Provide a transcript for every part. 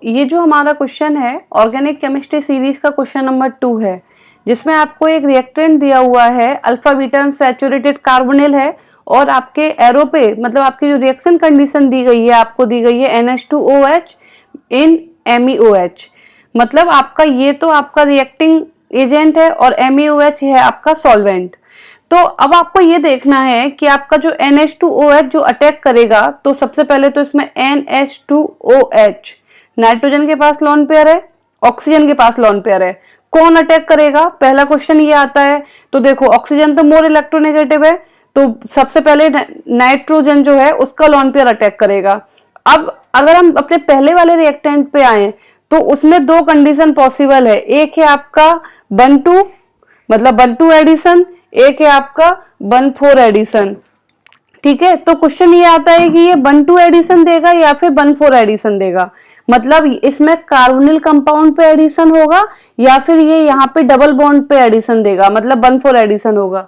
ये जो हमारा क्वेश्चन है ऑर्गेनिक केमिस्ट्री सीरीज का क्वेश्चन नंबर 2 है, जिसमें आपको एक रिएक्टेंट दिया हुआ है अल्फा बीटा अनसैचुरेटेड कार्बोनिल है और आपके एरो पे मतलब आपकी जो रिएक्शन कंडीशन दी गई है आपको दी गई है NH2OH इन MEOH। मतलब आपका ये तो आपका रिएक्टिंग एजेंट है और MEOH है आपका सॉल्वेंट। तो अब आपको ये देखना है कि आपका जो NH2OH जो अटैक करेगा, तो सबसे पहले तो इसमें NH2OH नाइट्रोजन के पास लोन पेयर है, ऑक्सीजन के पास लोन पेयर है, कौन अटैक करेगा? पहला क्वेश्चन ये आता है। तो देखो ऑक्सीजन तो मोर इलेक्ट्रोनेगेटिव है, तो सबसे पहले नाइट्रोजन जो है उसका लोन पेयर अटैक करेगा। अब अगर हम अपने पहले वाले रिएक्टेंट पे आए तो उसमें दो कंडीशन पॉसिबल है, एक है आपका 1-2 मतलब 1-2 एडिशन, एक है आपका 1-4 एडिशन। ठीक है, तो क्वेश्चन ये आता है कि ये 1-2 एडिशन देगा या फिर 1-4 एडिशन देगा। मतलब इसमें कार्बोनिल कंपाउंड पे एडिशन होगा या फिर ये यहाँ पे डबल बॉन्ड पे एडिशन देगा, मतलब 1-4 एडिशन होगा।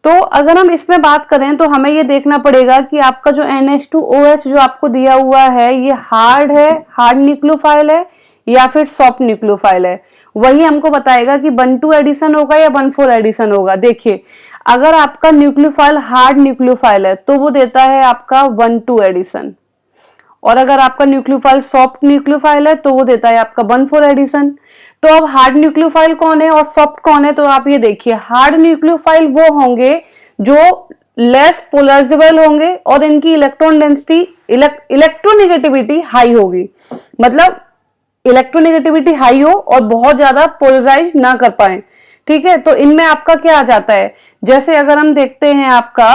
तो अगर हम इसमें बात करें तो हमें ये देखना पड़ेगा कि आपका जो NH2OH जो आपको दिया हुआ है ये हार्ड है, हार्ड न्यूक्लियोफाइल है या फिर सॉफ्ट न्यूक्लियोफाइल है। वही हमको बताएगा कि 1-2 एडिशन होगा या 1-4 एडिशन होगा। देखिए अगर आपका न्यूक्लियोफाइल हार्ड न्यूक्लियोफाइल है तो वो देता है आपका 1-2 एडिशन, और अगर आपका न्यूक्लियोफाइल सॉफ्ट न्यूक्लियोफाइल है तो वो देता है आपका 1-4 एडिशन। तो अब हार्ड न्यूक्लियोफाइल कौन है और सॉफ्ट कौन है? तो आप ये देखिए, हार्ड न्यूक्लियोफाइल वो होंगे जो लेस पोलराइजेबल होंगे और इनकी इलेक्ट्रॉन डेंसिटी इलेक्ट्रोनेगेटिविटी हाई होगी। मतलब इलेक्ट्रोनेगेटिविटी हाई हो और बहुत ज्यादा पोलराइज ना कर पाए। ठीक है, तो इनमें आपका क्या आ जाता है? जैसे अगर हम देखते हैं आपका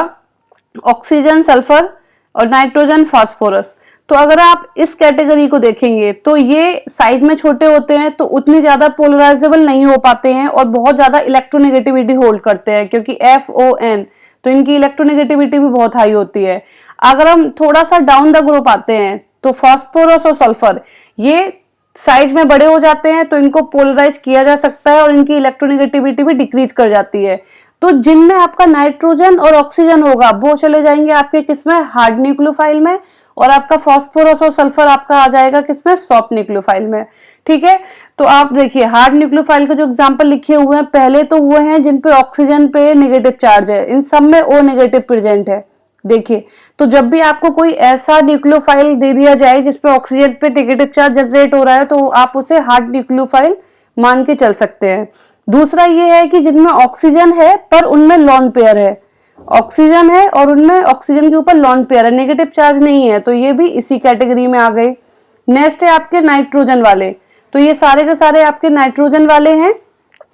ऑक्सीजन सल्फर और नाइट्रोजन फास्फोरस, तो अगर आप इस कैटेगरी को देखेंगे तो ये साइज में छोटे होते हैं तो उतनी ज्यादा पोलराइजेबल नहीं हो पाते हैं और बहुत ज्यादा इलेक्ट्रोनेगेटिविटी होल्ड करते हैं, क्योंकि FON तो इनकी इलेक्ट्रोनेगेटिविटी भी बहुत हाई होती है। अगर हम थोड़ा सा डाउन द ग्रुप आते हैं तो फास्फोरस और सल्फर ये साइज में बड़े हो जाते हैं तो इनको पोलराइज किया जा सकता है और इनकी इलेक्ट्रोनेगेटिविटी भी डिक्रीज कर जाती है। तो जिनमें आपका नाइट्रोजन और ऑक्सीजन होगा वो चले जाएंगे आपके किसमें? हार्ड न्यूक्लियोफाइल में, और आपका फास्फोरस और सल्फर आपका आ जाएगा किसमें? सॉफ्ट न्यूक्लियोफाइल में। ठीक है, तो आप देखिए हार्ड न्यूक्लियोफाइल के जो एग्जांपल लिखे हुए हैं पहले तो वो हैं जिन पे ऑक्सीजन पे नेगेटिव चार्ज है, इन सब में O नेगेटिव प्रेजेंट है। देखिए, तो जब भी आपको कोई ऐसा न्यूक्लियोफाइल दे दिया जाए जिसपे ऑक्सीजन पे नेगेटिव चार्ज जनरेट हो रहा है तो आप उसे हार्ड न्यूक्लियोफाइल मान के चल सकते हैं। दूसरा ये है कि जिनमें ऑक्सीजन है पर उनमें लोन पेयर है, ऑक्सीजन है और उनमें ऑक्सीजन के ऊपर लोन पेयर है, नेगेटिव चार्ज नहीं है, तो ये भी इसी कैटेगरी में आ गए। नेक्स्ट है आपके नाइट्रोजन वाले, तो ये सारे के सारे आपके नाइट्रोजन वाले हैं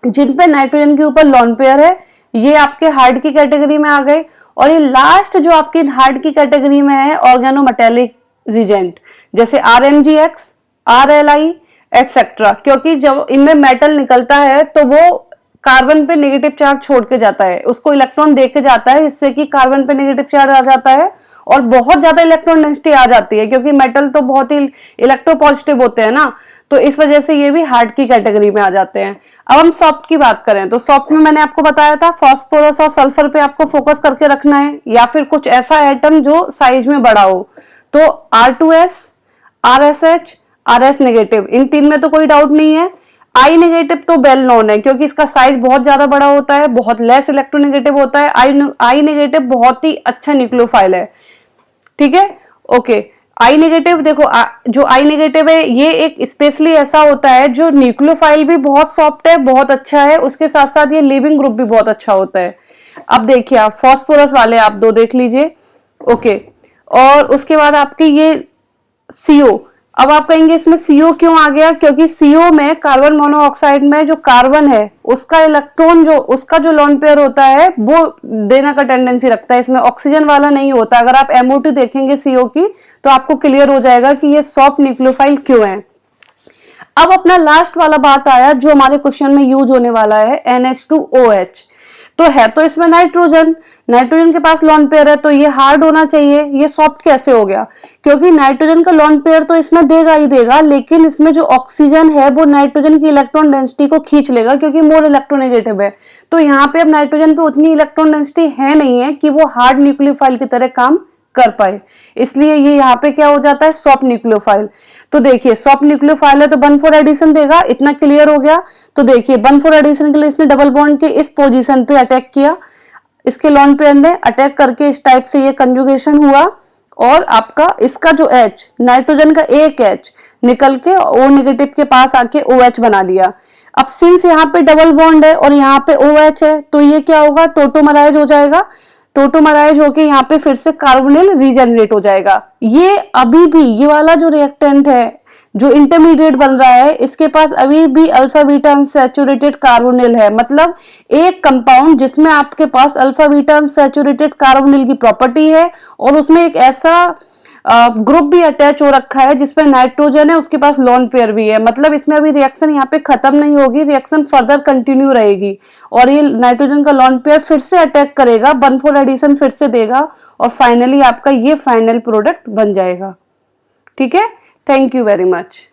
जिन पे नाइट्रोजन के ऊपर लोन पेयर है, ये आपके हार्ड की कैटेगरी में आ गए। और ये लास्ट जो आपकी हार्ड की कैटेगरी में है ऑर्गेनोमेटेलिक रिजेंट, जैसे RMgX, RLI एटसेट्रा, क्योंकि जब इनमें मेटल निकलता है तो वो कार्बन पे नेगेटिव चार्ज छोड़ के जाता है, उसको इलेक्ट्रॉन दे के जाता है, इससे कि कार्बन पे नेगेटिव चार्ज आ जाता है और बहुत ज्यादा इलेक्ट्रॉन डेंसिटी आ जाती है, क्योंकि मेटल तो बहुत ही इलेक्ट्रोपॉजिटिव होते हैं ना, तो इस वजह से ये भी हार्ड की कैटेगरी में आ जाते हैं। अब हम सॉफ्ट की बात करें तो सॉफ्ट में मैंने आपको बताया था फास्फोरस और सल्फर पे आपको फोकस करके रखना है, या फिर कुछ ऐसा एटम जो साइज में बड़ा हो। तो R2S, RSH, RS नेगेटिव, इन तीन में तो कोई डाउट नहीं है। I नेगेटिव तो वेल नोन है क्योंकि इसका साइज बहुत ज्यादा बड़ा होता है, बहुत लेस इलेक्ट्रोनेगेटिव होता है। I नेगेटिव बहुत ही अच्छा न्यूक्लियोफाइल है। ठीक है, ओके। I नेगेटिव देखो, जो I नेगेटिव है ये एक स्पेशली ऐसा होता है जो न्यूक्लियोफाइल भी बहुत सॉफ्ट है, बहुत अच्छा है, उसके साथ साथ ये लिविंग ग्रुप भी बहुत अच्छा होता है। अब देखिए आप फॉस्फोरस वाले आप दो देख लीजिए, ओके। और उसके बाद आपकी ये CO, अब आप कहेंगे इसमें CO क्यों आ गया? क्योंकि CO में कार्बन मोनोऑक्साइड में जो कार्बन है उसका इलेक्ट्रॉन जो उसका जो लोन पेयर होता है वो देने का टेंडेंसी रखता है, इसमें ऑक्सीजन वाला नहीं होता। अगर आप MOT देखेंगे CO की तो आपको क्लियर हो जाएगा कि ये सॉफ्ट न्यूक्लियोफाइल क्यों है। अब अपना लास्ट वाला बात आया जो हमारे क्वेश्चन में यूज होने वाला है NH2OH, तो है तो इसमें नाइट्रोजन, नाइट्रोजन के पास लोन पेयर है तो ये हार्ड होना चाहिए, ये सॉफ्ट कैसे हो गया? क्योंकि नाइट्रोजन का लोन पेयर तो इसमें देगा ही देगा, लेकिन इसमें जो ऑक्सीजन है वो नाइट्रोजन की इलेक्ट्रॉन डेंसिटी को खींच लेगा क्योंकि मोर इलेक्ट्रोनेगेटिव है। तो यहाँ पे अब नाइट्रोजन पे उतनी इलेक्ट्रॉन डेंसिटी है नहीं है कि वो हार्ड न्यूक्लियोफाइल की तरह काम कर पाए, इसलिए ये यहाँ पे क्या हो जाता है, सॉफ्ट न्यूक्लियोफाइल। तो देखिए सॉफ्ट न्यूक्लियोफाइल है तो 1,4 एडिशन देगा, इतना क्लियर हो गया। तो देखिए 1,4 एडिशन के लिए इसने डबल बॉन्ड के इस पोजीशन पे अटैक किया, इसके लॉन पेयर ने अटैक करके इस टाइप से ये कंजुगेशन हुआ, और आपका इसका जो H नाइट्रोजन का एक H निकल के O नेगेटिव के पास आके OH बना लिया। अब सिंस यहाँ पे डबल बॉन्ड है और यहाँ पे OH है, तो ये क्या होगा, टोटोमराइज हो जाएगा। टोटोमराइज होके यहाँ पे फिर से कार्बोनिल रीजनरेट हो जाएगा। ये अभी भी ये वाला जो रिएक्टेंट है जो इंटरमीडिएट बन रहा है, इसके पास अभी भी अल्फा बीटा अनसैचुरेटेड कार्बोनिल है, मतलब एक कंपाउंड जिसमें आपके पास अल्फा बीटा अनसैचुरेटेड कार्बोनिल की प्रॉपर्टी है और उसमें एक ऐसा ग्रुप भी अटैच हो रखा है जिसमें नाइट्रोजन है, उसके पास लोन पेयर भी है। मतलब इसमें अभी रिएक्शन यहाँ पे खत्म नहीं होगी, रिएक्शन फर्दर कंटिन्यू रहेगी और ये नाइट्रोजन का लोन पेयर फिर से अटैक करेगा, 1,4 एडिशन फिर से देगा और फाइनली आपका ये फाइनल प्रोडक्ट बन जाएगा। ठीक है, थैंक यू वेरी मच।